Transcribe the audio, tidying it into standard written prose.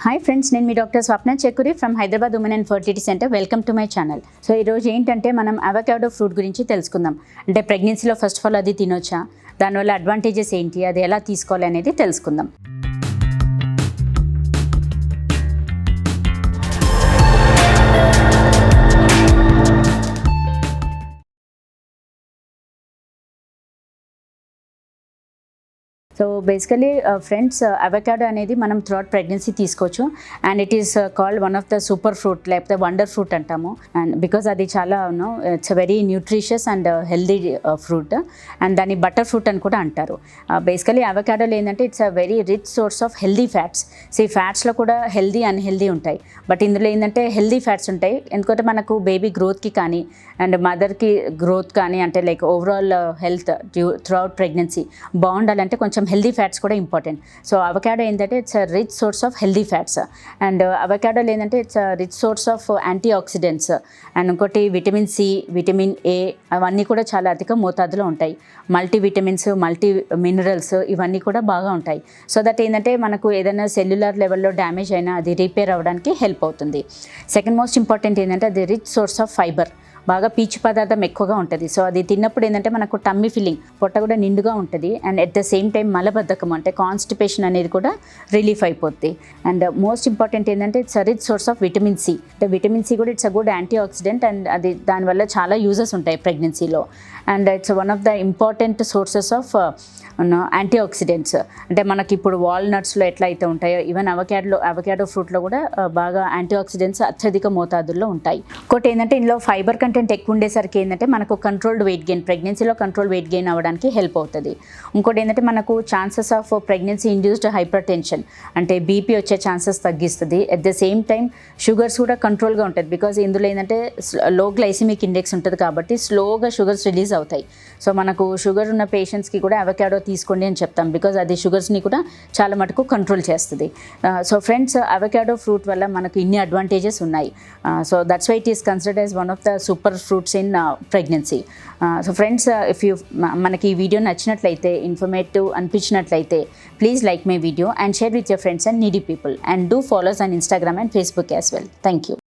Hi friends, నేను మీ doctor Swapna Chekkuri from Hyderabad women and fertility centre. Welcome to my channel. So ఈరోజు ఏంటంటే మనం అవకాడో ఫ్రూట్ గురించి తెలుసుకుందాం. అంటే ప్రెగ్నెన్సీలో ఫస్ట్ ఆఫ్ ఆల్ అది తినొచ్చా, దానివల్ల అడ్వాంటేజెస్ ఏంటి, అది ఎలా తీసుకోవాలి అనేది తెలుసుకుందాం. సో బేసికలీ ఫ్రెండ్స్, అవకాడో అనేది మనం త్రూఅవుట్ ప్రెగ్నెన్సీ తీసుకోవచ్చు. And it is called one of the super fruit, లేకపోతే వండర్ ఫ్రూట్ అంటాము. అండ్ బికాజ్ అది చాలా it's very nutritious and healthy fruit. And దాన్ని బటర్ ఫ్రూట్ అని కూడా అంటారు. బేసికలీ అవకాడోలో ఏంటంటే it's a very rich source of healthy fats. So ఈ ఫ్యాట్స్లో కూడా హెల్దీ అన్హెల్దీ ఉంటాయి, బట్ ఇందులో ఏంటంటే హెల్దీ ఫ్యాట్స్ ఉంటాయి. ఎందుకంటే మనకు బేబీ గ్రోత్కి కానీ అండ్ మదర్కి గ్రోత్ కానీ, అంటే like overall health throughout pregnancy బాగుండాలంటే కొంచెం హెల్దీ ఫ్యాట్స్ కూడా ఇంపార్టెంట్. సో అవకాడో ఏంటంటే it's a rich source of healthy fats. And అవకాడోలో ఏంటంటే it's a rich source of antioxidants. And ఇంకోటి విటమిన్ సి, విటమిన్ ఏ, అవన్నీ కూడా చాలా అధిక మోతాదులో ఉంటాయి. మల్టీ విటమిన్స్, మల్టీ మినరల్స్, ఇవన్నీ కూడా బాగా ఉంటాయి. సో దట్ ఏంటంటే మనకు ఏదైనా సెల్యులర్ లెవెల్లో డ్యామేజ్ అయినా అది రిపేర్ అవ్వడానికి హెల్ప్ అవుతుంది. సెకండ్ మోస్ట్ ఇంపార్టెంట్ ఏంటంటే అది రిచ్ సోర్స్ ఆఫ్ ఫైబర్. బాగా పీచు పదార్థం ఎక్కువగా ఉంటుంది. సో అది తిన్నప్పుడు ఏంటంటే మనకు టమ్మీ ఫీలింగ్, పొట్ట కూడా నిండుగా ఉంటుంది. And at the same time మలబద్ధకం అంటే కాన్స్టిపేషన్ అనేది కూడా రిలీఫ్ అయిపోద్ది. అండ్ మోస్ట్ ఇంపార్టెంట్ ఏంటంటే it's a rich source of vitamin C. అంటే విటమిన్ సి కూడా it's a good antioxidant. And అది దానివల్ల చాలా యూజెస్ ఉంటాయి ప్రెగ్నెన్సీలో. And it's one of the important sources of antioxidants. అంటే మనకి ఇప్పుడు వాల్నట్స్లో ఎట్లా అయితే ఉంటాయో, ఈవెన్ అవకాడో ఫ్రూట్లో కూడా బాగా యాంటీ ఆక్సిడెంట్స్ అత్యధిక మోతాదుల్లో ఉంటాయి. ఇంకోటి ఏంటంటే ఇందులో ఫైబర్ కంటెంట్ ఎక్కువ ఉండేసరికి ఏంటంటే మనకు కంట్రోల్డ్ వెయిట్ గెయిన్, ప్రెగ్నెన్సీలో కంట్రోల్ వెయిట్ గెయిన్ అవ్వడానికి హెల్ప్ అవుతుంది. ఇంకోటి ఏంటంటే మనకు chances of pregnancy induced hyper tension, అంటే బీపీ వచ్చే ఛాన్సెస్ తగ్గిస్తుంది. At the same time sugars కూడా కంట్రోల్గా ఉంటుంది. బికాజ్ ఇందులో ఏంటంటే లో గ్లైసిమిక్ ఇండెక్స్ ఉంటుంది కాబట్టి స్లోగా షుగర్స్ రిలీజ్ అవుతాయి. సో మనకు షుగర్ ఉన్న పేషెంట్స్కి కూడా అవకాడో తీసుకోండి అని చెప్తాం, బికాజ్ అది షుగర్స్ని కూడా చాలా మటుకు కంట్రోల్ చేస్తుంది. సో ఫ్రెండ్స్, అవకాడో ఫ్రూట్ వల్ల మనకు ఇన్ని అడ్వాంటేజెస్ ఉన్నాయి. So that's why it is considered as one of the super fruits in pregnancy. So friends, if you మనకి ఈ వీడియో నచ్చినట్లయితే, ఇన్ఫర్మేటివ్ అనిపించినట్లయితే, please like my video and share with your friends and needy people. And do follows on Instagram and Facebook as well. Thank you.